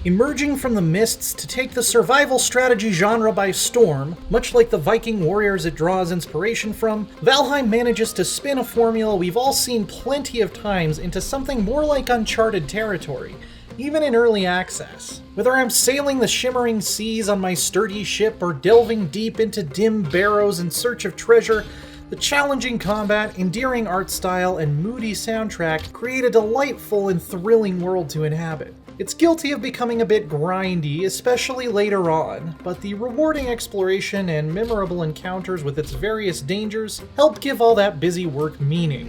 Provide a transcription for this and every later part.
Emerging from the mists to take the survival strategy genre by storm, much like the Viking warriors it draws inspiration from, Valheim manages to spin a formula we've all seen plenty of times into something more like uncharted territory, even in early access. Whether I'm sailing the shimmering seas on my sturdy ship or delving deep into dim barrows in search of treasure, the challenging combat, endearing art style, and moody soundtrack create a delightful and thrilling world to inhabit. It's guilty of becoming a bit grindy, especially later on, but the rewarding exploration and memorable encounters with its various dangers help give all that busy work meaning.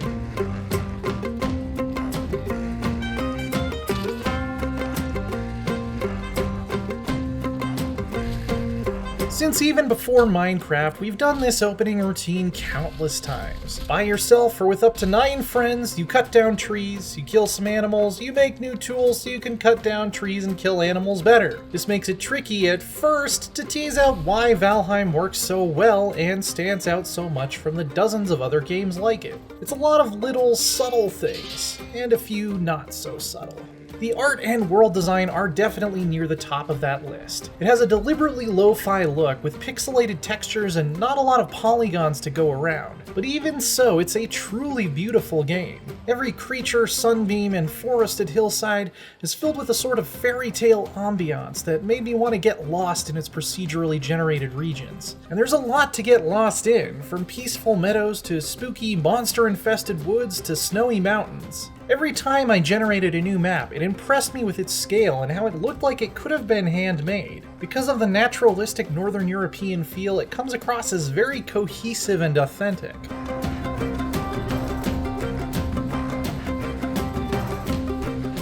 Since even before Minecraft, we've done this opening routine countless times. By yourself or with up to 9 friends, you cut down trees, you kill some animals, you make new tools so you can cut down trees and kill animals better. This makes it tricky at first to tease out why Valheim works so well and stands out so much from the dozens of other games like it. It's a lot of little subtle things, and a few not so subtle. The art and world design are definitely near the top of that list. It has a deliberately lo-fi look with pixelated textures and not a lot of polygons to go around. But even so, it's a truly beautiful game. Every creature, sunbeam, and forested hillside is filled with a sort of fairy tale ambiance that made me want to get lost in its procedurally generated regions. And there's a lot to get lost in, from peaceful meadows to spooky monster-infested woods to snowy mountains. Every time I generated a new map, it impressed me with its scale and how it looked like it could have been handmade. Because of the naturalistic Northern European feel, it comes across as very cohesive and authentic.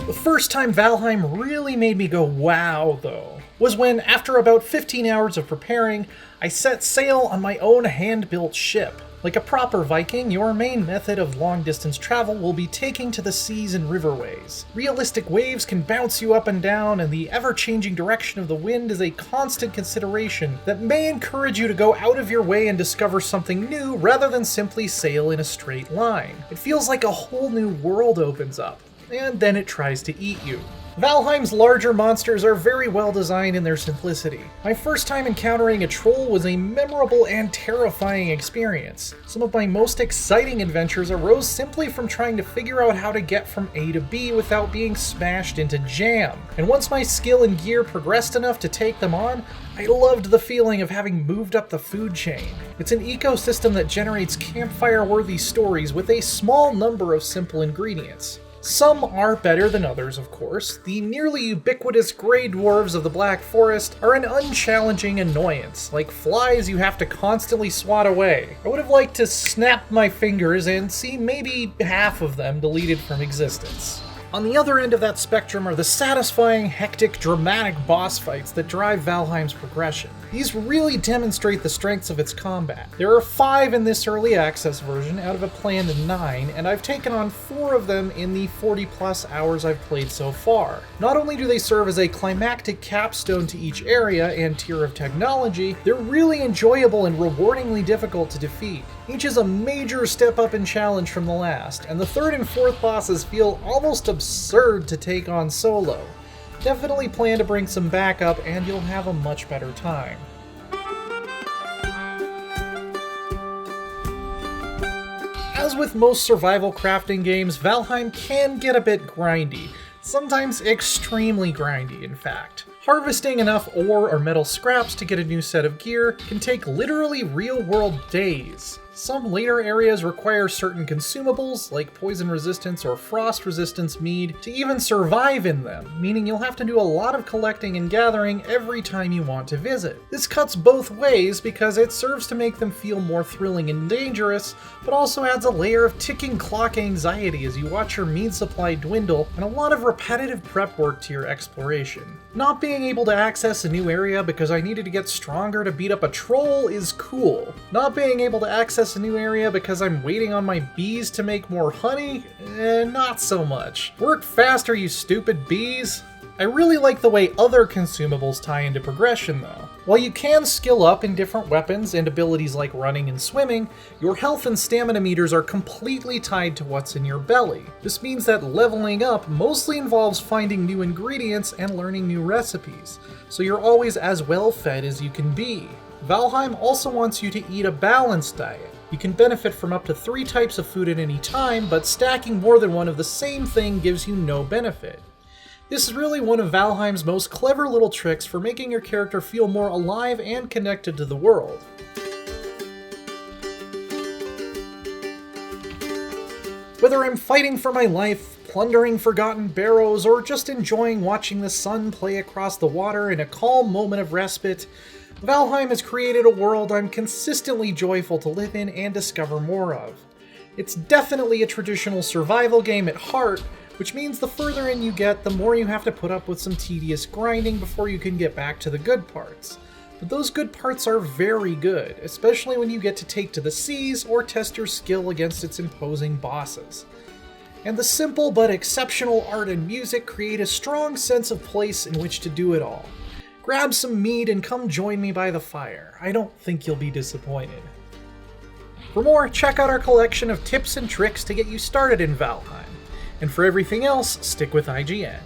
The first time Valheim really made me go wow, though, was when, after about 15 hours of preparing, I set sail on my own hand-built ship. Like a proper Viking, your main method of long-distance travel will be taking to the seas and riverways. Realistic waves can bounce you up and down, and the ever-changing direction of the wind is a constant consideration that may encourage you to go out of your way and discover something new rather than simply sail in a straight line. It feels like a whole new world opens up, and then it tries to eat you. Valheim's larger monsters are very well designed in their simplicity. My first time encountering a troll was a memorable and terrifying experience. Some of my most exciting adventures arose simply from trying to figure out how to get from A to B without being smashed into jam. And once my skill and gear progressed enough to take them on, I loved the feeling of having moved up the food chain. It's an ecosystem that generates campfire-worthy stories with a small number of simple ingredients. Some are better than others, of course. The nearly ubiquitous gray dwarves of the Black Forest are an unchallenging annoyance, like flies you have to constantly swat away. I would have liked to snap my fingers and see maybe half of them deleted from existence. On the other end of that spectrum are the satisfying, hectic, dramatic boss fights that drive Valheim's progression. These really demonstrate the strengths of its combat. There are 5 in this early access version out of a planned 9, and I've taken on 4 of them in the 40+ hours I've played so far. Not only do they serve as a climactic capstone to each area and tier of technology, they're really enjoyable and rewardingly difficult to defeat. Each is a major step up in challenge from the last, and the 3rd and 4th bosses feel almost absurd to take on solo. Definitely plan to bring some backup and you'll have a much better time. As with most survival crafting games, Valheim can get a bit grindy. Sometimes extremely grindy, in fact. Harvesting enough ore or metal scraps to get a new set of gear can take literally real-world days. Some later areas require certain consumables, like poison resistance or frost resistance mead, to even survive in them, meaning you'll have to do a lot of collecting and gathering every time you want to visit. This cuts both ways because it serves to make them feel more thrilling and dangerous, but also adds a layer of ticking clock anxiety as you watch your mead supply dwindle and a lot of repetitive prep work to your exploration. Not being able to access a new area because I needed to get stronger to beat up a troll is cool. Not being able to access a new area because I'm waiting on my bees to make more honey? Not so much. Work faster, you stupid bees! I really like the way other consumables tie into progression though. While you can skill up in different weapons and abilities like running and swimming, your health and stamina meters are completely tied to what's in your belly. This means that leveling up mostly involves finding new ingredients and learning new recipes, so you're always as well fed as you can be. Valheim also wants you to eat a balanced diet. You can benefit from up to 3 types of food at any time, but stacking more than one of the same thing gives you no benefit. This is really one of Valheim's most clever little tricks for making your character feel more alive and connected to the world. Whether I'm fighting for my life, plundering forgotten barrows, or just enjoying watching the sun play across the water in a calm moment of respite, Valheim has created a world I'm consistently joyful to live in and discover more of. It's definitely a traditional survival game at heart, which means the further in you get, the more you have to put up with some tedious grinding before you can get back to the good parts. But those good parts are very good, especially when you get to take to the seas or test your skill against its imposing bosses. And the simple but exceptional art and music create a strong sense of place in which to do it all. Grab some mead and come join me by the fire. I don't think you'll be disappointed. For more, check out our collection of tips and tricks to get you started in Valheim. And for everything else, stick with IGN.